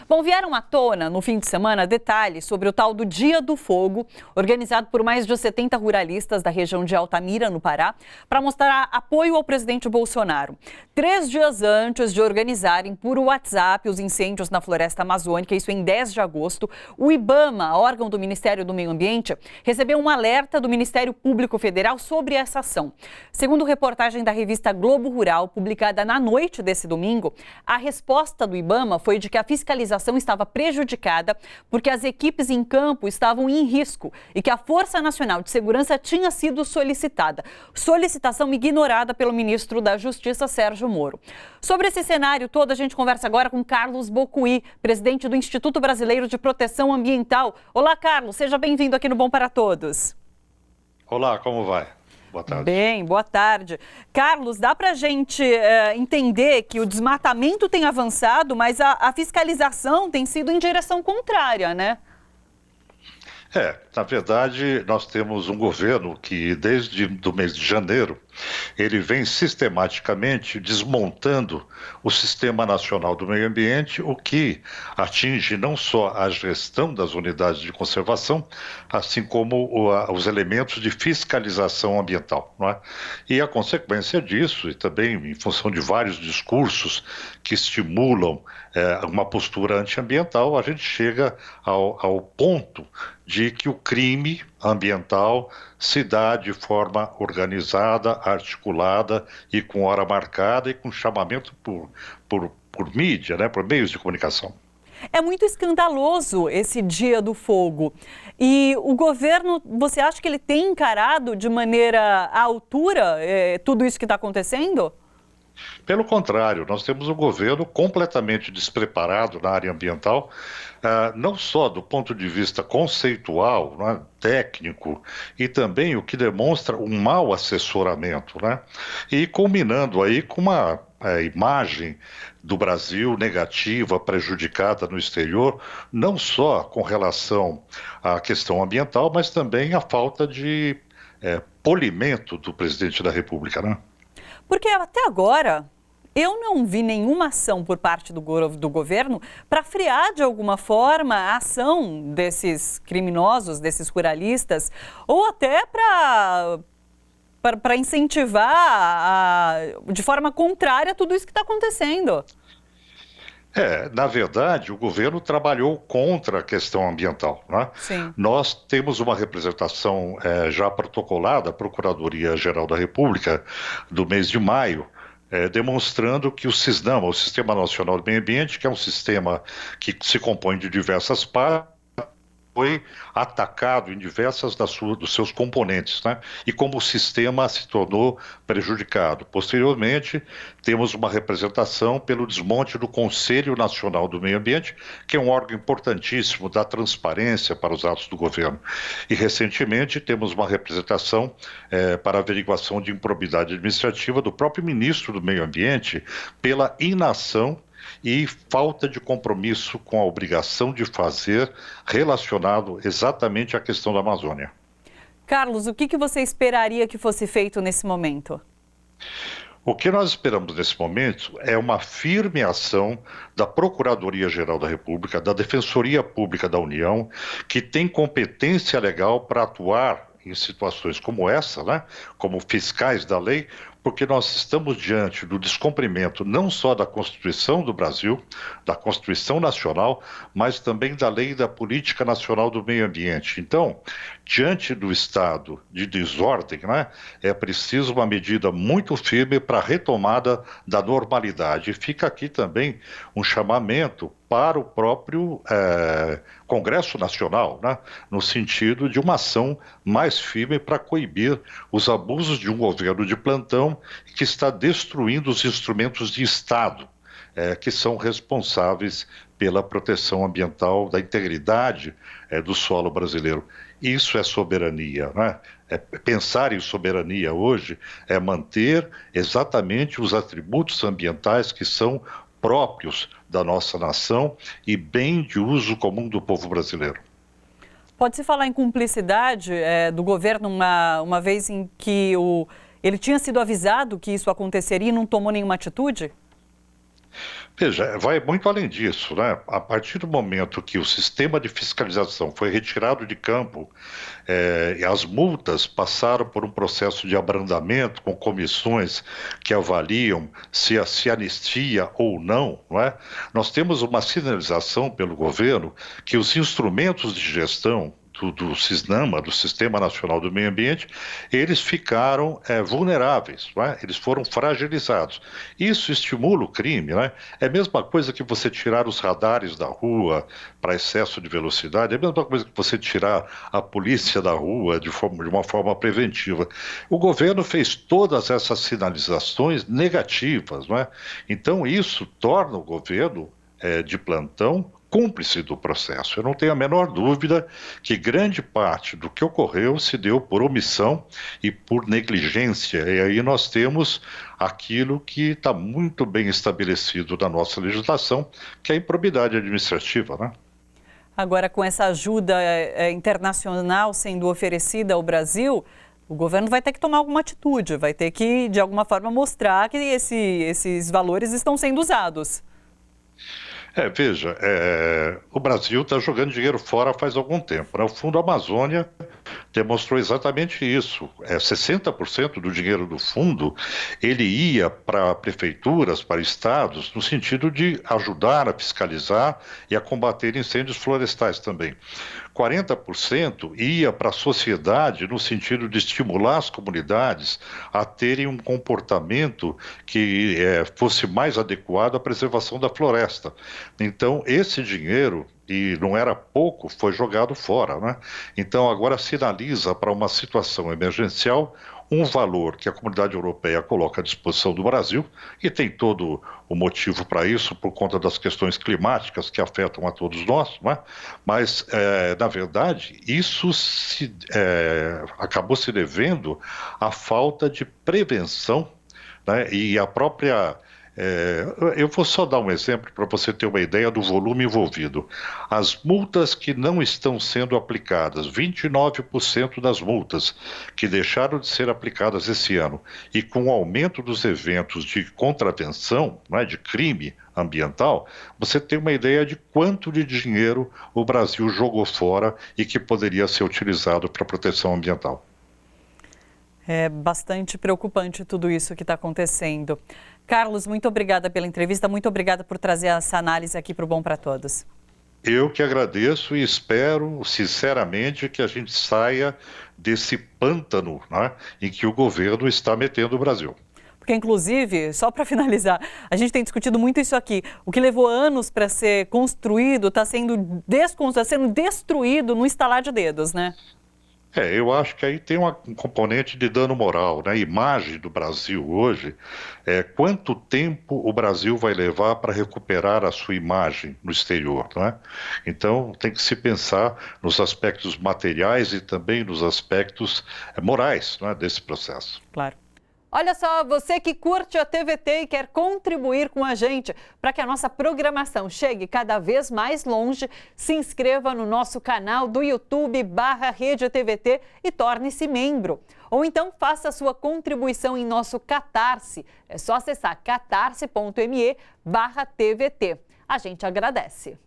Bom, vieram à tona no fim de semana detalhes sobre o tal do Dia do Fogo, organizado por mais de 70 ruralistas da região de Altamira, no Pará, para mostrar apoio ao presidente Bolsonaro. 3 dias antes de organizarem por WhatsApp os incêndios na floresta amazônica, isso em 10 de agosto, o IBAMA, órgão do Ministério do Meio Ambiente, recebeu um alerta do Ministério Público Federal sobre essa ação. Segundo reportagem da revista Globo Rural, publicada na noite desse domingo, a resposta do IBAMA foi de que a fiscalização estava prejudicada porque as equipes em campo estavam em risco e que a Força Nacional de Segurança tinha sido solicitada. Solicitação ignorada pelo ministro da Justiça, Sérgio Moro. Sobre esse cenário todo, a gente conversa agora com Carlos Bocuí, presidente do Instituto Brasileiro de Proteção Ambiental. Olá, Carlos, seja bem-vindo aqui no Bom para Todos. Olá, como vai? Boa tarde. Bem, boa tarde. Carlos, dá para a gente entender que o desmatamento tem avançado, mas a fiscalização tem sido em direção contrária, né? Na verdade, nós temos um governo que, desde o mês de janeiro, ele vem sistematicamente desmontando o Sistema Nacional do Meio Ambiente, o que atinge não só a gestão das unidades de conservação, assim como os elementos de fiscalização ambiental, não é? E a consequência disso, e também em função de vários discursos que estimulam uma postura antiambiental, a gente chega ao ponto de que o crime ambiental se dá de forma organizada, articulada e com hora marcada e com chamamento por mídia, né, por meios de comunicação. É muito escandaloso esse Dia do Fogo. E o governo, você acha que ele tem encarado de maneira à altura tudo isso que está acontecendo? Pelo contrário, nós temos um governo completamente despreparado na área ambiental, não só do ponto de vista conceitual, né, técnico, e também o que demonstra um mau assessoramento, né? E culminando aí com uma imagem do Brasil negativa, prejudicada no exterior, não só com relação à questão ambiental, mas também à falta de polimento do presidente da República, né? Porque até agora eu não vi nenhuma ação por parte do governo para frear de alguma forma a ação desses criminosos, desses ruralistas, ou até para incentivar de forma contrária tudo isso que está acontecendo. Na verdade, o governo trabalhou contra a questão ambiental, né? Sim. Nós temos uma representação já protocolada, a Procuradoria-Geral da República, do mês de maio, demonstrando que o SISNAMA, o Sistema Nacional do Meio Ambiente, que é um sistema que se compõe de diversas partes, foi atacado em diversas dos seus componentes, né? E como o sistema se tornou prejudicado. Posteriormente, temos uma representação pelo desmonte do Conselho Nacional do Meio Ambiente, que é um órgão importantíssimo da transparência para os atos do governo. E, recentemente, temos uma representação para averiguação de improbidade administrativa do próprio ministro do Meio Ambiente pela inação e falta de compromisso com a obrigação de fazer relacionado exatamente à questão da Amazônia. Carlos, o que você esperaria que fosse feito nesse momento? O que nós esperamos nesse momento é uma firme ação da Procuradoria-Geral da República, da Defensoria Pública da União, que tem competência legal para atuar em situações como essa, né, como fiscais da lei, porque nós estamos diante do descumprimento não só da Constituição do Brasil, da Constituição Nacional, mas também da Lei da Política Nacional do Meio Ambiente. Então, diante do estado de desordem, né, é preciso uma medida muito firme para a retomada da normalidade. E fica aqui também um chamamento para o próprio Congresso Nacional, né, no sentido de uma ação mais firme para coibir os abusos de um governo de plantão que está destruindo os instrumentos de Estado, que são responsáveis pela proteção ambiental, da integridade do solo brasileiro. Isso é soberania, né? Pensar em soberania hoje é manter exatamente os atributos ambientais que são próprios da nossa nação e bem de uso comum do povo brasileiro. Pode-se falar em cumplicidade do governo uma vez em que ele tinha sido avisado que isso aconteceria e não tomou nenhuma atitude? Veja, vai muito além disso, né? A partir do momento que o sistema de fiscalização foi retirado de campo, e as multas passaram por um processo de abrandamento com comissões que avaliam se anistia ou não, não é? Nós temos uma sinalização pelo governo que os instrumentos de gestão do SISNAMA, do Sistema Nacional do Meio Ambiente, eles ficaram vulneráveis, não é? Eles foram fragilizados. Isso estimula o crime, não é? É a mesma coisa que você tirar os radares da rua para excesso de velocidade, é a mesma coisa que você tirar a polícia da rua de uma forma preventiva. O governo fez todas essas sinalizações negativas, não é? Então isso torna o governo de plantão cúmplice do processo. Eu não tenho a menor dúvida que grande parte do que ocorreu se deu por omissão e por negligência. E aí nós temos aquilo que está muito bem estabelecido na nossa legislação, que é a improbidade administrativa, né? Agora, com essa ajuda internacional sendo oferecida ao Brasil, o governo vai ter que tomar alguma atitude, vai ter que, de alguma forma, mostrar que esses valores estão sendo usados. Veja, o Brasil está jogando dinheiro fora faz algum tempo, né? O Fundo Amazônia demonstrou exatamente isso. 60% do dinheiro do fundo, ele ia para prefeituras, para estados, no sentido de ajudar a fiscalizar e a combater incêndios florestais também. 40% ia para a sociedade no sentido de estimular as comunidades a terem um comportamento que fosse mais adequado à preservação da floresta. Então, esse dinheiro, e não era pouco, foi jogado fora, né? Então, agora sinaliza para uma situação emergencial um valor que a comunidade europeia coloca à disposição do Brasil, e tem todo o motivo para isso, por conta das questões climáticas que afetam a todos nós, não é? Mas, na verdade, isso acabou se devendo à falta de prevenção, né? E a própria... eu vou só dar um exemplo para você ter uma ideia do volume envolvido. As multas que não estão sendo aplicadas, 29% das multas que deixaram de ser aplicadas esse ano, e com o aumento dos eventos de contravenção, né, de crime ambiental, você tem uma ideia de quanto de dinheiro o Brasil jogou fora e que poderia ser utilizado para proteção ambiental. É bastante preocupante tudo isso que está acontecendo. Carlos, muito obrigada pela entrevista, muito obrigada por trazer essa análise aqui para o Bom para Todos. Eu que agradeço e espero, sinceramente, que a gente saia desse pântano, né, em que o governo está metendo o Brasil. Porque, inclusive, só para finalizar, a gente tem discutido muito isso aqui. O que levou anos para ser construído está sendo destruído no estalar de dedos, né? Eu acho que aí tem um componente de dano moral, né? A imagem do Brasil hoje, quanto tempo o Brasil vai levar para recuperar a sua imagem no exterior, né? Então tem que se pensar nos aspectos materiais e também nos aspectos morais, né, desse processo. Claro. Olha só, você que curte a TVT e quer contribuir com a gente para que a nossa programação chegue cada vez mais longe, se inscreva no nosso canal do YouTube /Rede TVT e torne-se membro. Ou então faça a sua contribuição em nosso Catarse. É só acessar catarse.me/TVT. A gente agradece.